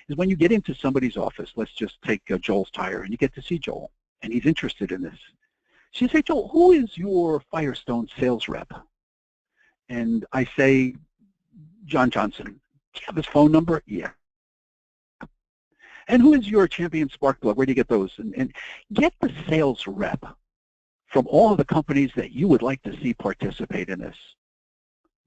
is when you get into somebody's office. Let's just take Joel's Tire, and you get to see Joel, and he's interested in this. So you say, Joel, who is your Firestone sales rep? And I say, John Johnson. Do you have his phone number? Yeah. And who is your champion spark plug? Where do you get those? And get the sales rep from all of the companies that you would like to see participate in this.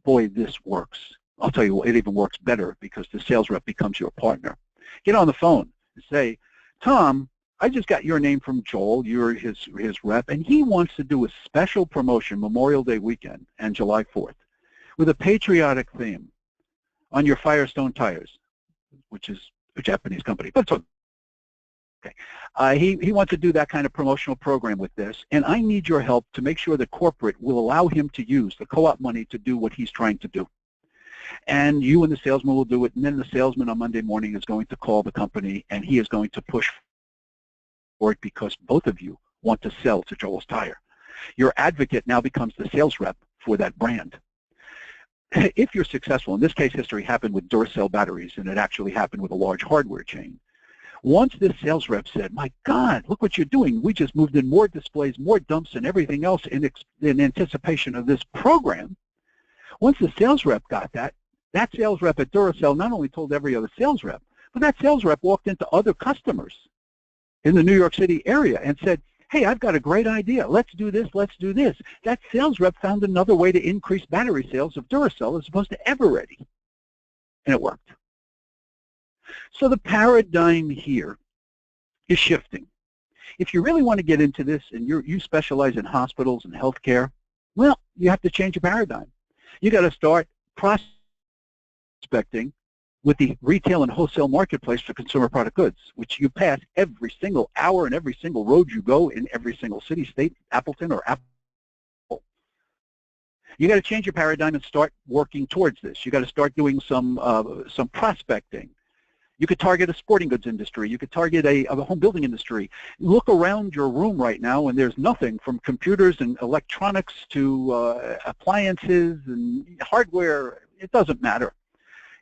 Boy, this works. I'll tell you what, it even works better because the sales rep becomes your partner. Get on the phone and say, Tom, I just got your name from Joel, you're his rep, and he wants to do a special promotion Memorial Day weekend and July 4th with a patriotic theme on your Firestone tires, which is a Japanese company, but it's okay. He wants to do that kind of promotional program with this, and I need your help to make sure that corporate will allow him to use the co-op money to do what he's trying to do. And you and the salesman will do it, and then the salesman on Monday morning is going to call the company, and he is going to push for it because both of you want to sell to Joel's Tire. Your advocate now becomes the sales rep for that brand. If you're successful, in this case history happened with Duracell batteries, and it actually happened with a large hardware chain. Once this sales rep said, my God, look what you're doing. We just moved in more displays, more dumps, and everything else in anticipation of this program. Once the sales rep got that, that sales rep at Duracell not only told every other sales rep, but that sales rep walked into other customers in the New York City area and said, hey, I've got a great idea. Let's do this. Let's do this. That sales rep found another way to increase battery sales of Duracell as opposed to Everready, and it worked. So the paradigm here is shifting. If you really want to get into this and you specialize in hospitals and healthcare, well, you have to change your paradigm. You got to start prospecting with the retail and wholesale marketplace for consumer product goods, which you pass every single hour and every single road you go in every single city, state, Appleton or Apple. You got to change your paradigm and start working towards this. You got to start doing some prospecting. You could target a sporting goods industry. You could target a home building industry. Look around your room right now, and there's nothing from computers and electronics to appliances and hardware. It doesn't matter.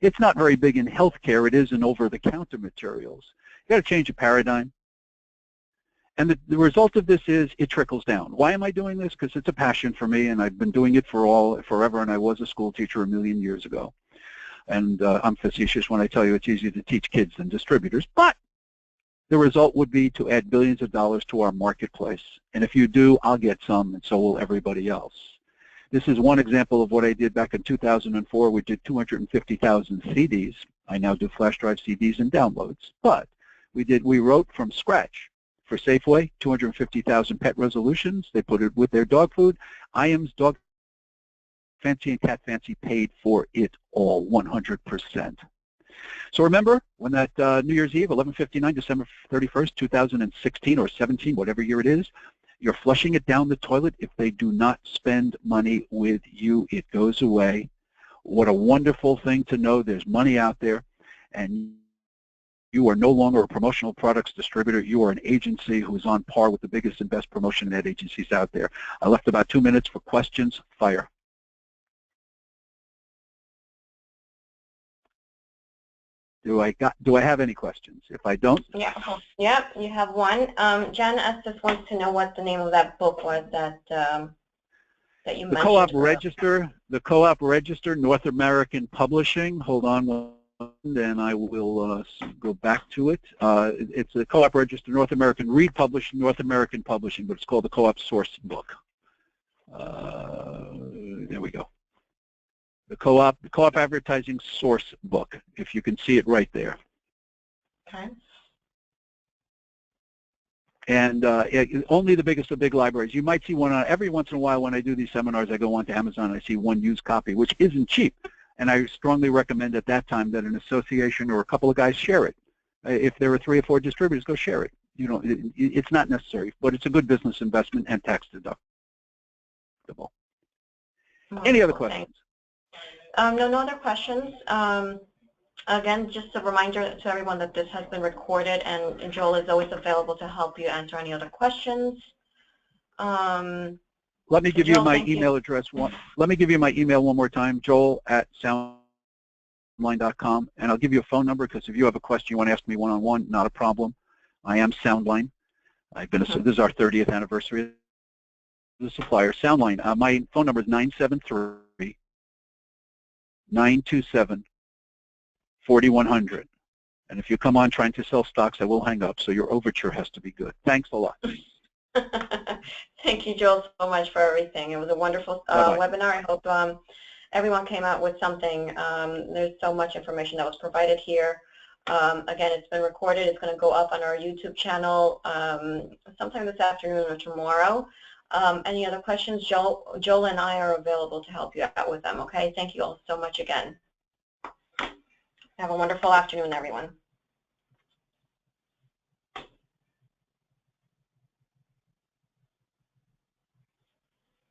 It's not very big in healthcare. It is in over-the-counter materials. You got to change your paradigm. And the result of this is it trickles down. Why am I doing this? Because it's a passion for me, and I've been doing it forever, and I was a school teacher a million years ago. And I'm facetious when I tell you it's easier to teach kids than distributors, but the result would be to add billions of dollars to our marketplace. And if you do, I'll get some, and so will everybody else. This is one example of what I did back in 2004. We did 250,000 CDs. I now do flash drive CDs and downloads. But we wrote from scratch. For Safeway, 250,000 pet resolutions. They put it with their dog food. IAM's Dog Fancy and Cat Fancy paid for it all, 100%. So remember, when that New Year's Eve, 11/59, December 31st, 2016 or 17, whatever year it is, you're flushing it down the toilet. If they do not spend money with you, it goes away. What a wonderful thing to know. There's money out there, and you are no longer a promotional products distributor. You are an agency who is on par with the biggest and best promotion ad agencies out there. I left about 2 minutes for questions. Fire. Do I have any questions? If I don't, Yeah, you have one. Jen just wants to know what the name of that book was that you mentioned. The Co-op Register, North American Publishing. Hold on one, and I will go back to it. It's the Co-op Register, North American, republished North American Publishing, but it's called the Co-op Source Book. There we go. The co-op advertising source book, if you can see it right there. Okay. And only the biggest of big libraries. You might see one every once in a while when I do these seminars. I go onto Amazon. I see one used copy, which isn't cheap, and I strongly recommend at that time that an association or a couple of guys share it. If there are 3 or 4 distributors, go share it. You know, it's not necessary, but it's a good business investment and tax deductible. Any other questions? No other questions. Again, just a reminder to everyone that this has been recorded, and Joel is always available to help you answer any other questions. Let me give you my email address. Let me give you my email one more time, joel@soundline.com, and I'll give you a phone number because if you have a question you want to ask me one-on-one, not a problem. I am Soundline. This is our 30th anniversary of the supplier. Soundline. My phone number is 973-927-4100. And if you come on trying to sell stocks, I will hang up, so your overture has to be good. Thanks a lot. Thank you, Joel, so much for everything. It was a wonderful webinar. I hope everyone came out with something. There's so much information that was provided here. Again, it's been recorded. It's going to go up on our YouTube channel sometime this afternoon or tomorrow. Any other questions? Joel and I are available to help you out with them, okay? Thank you all so much again. Have a wonderful afternoon, everyone.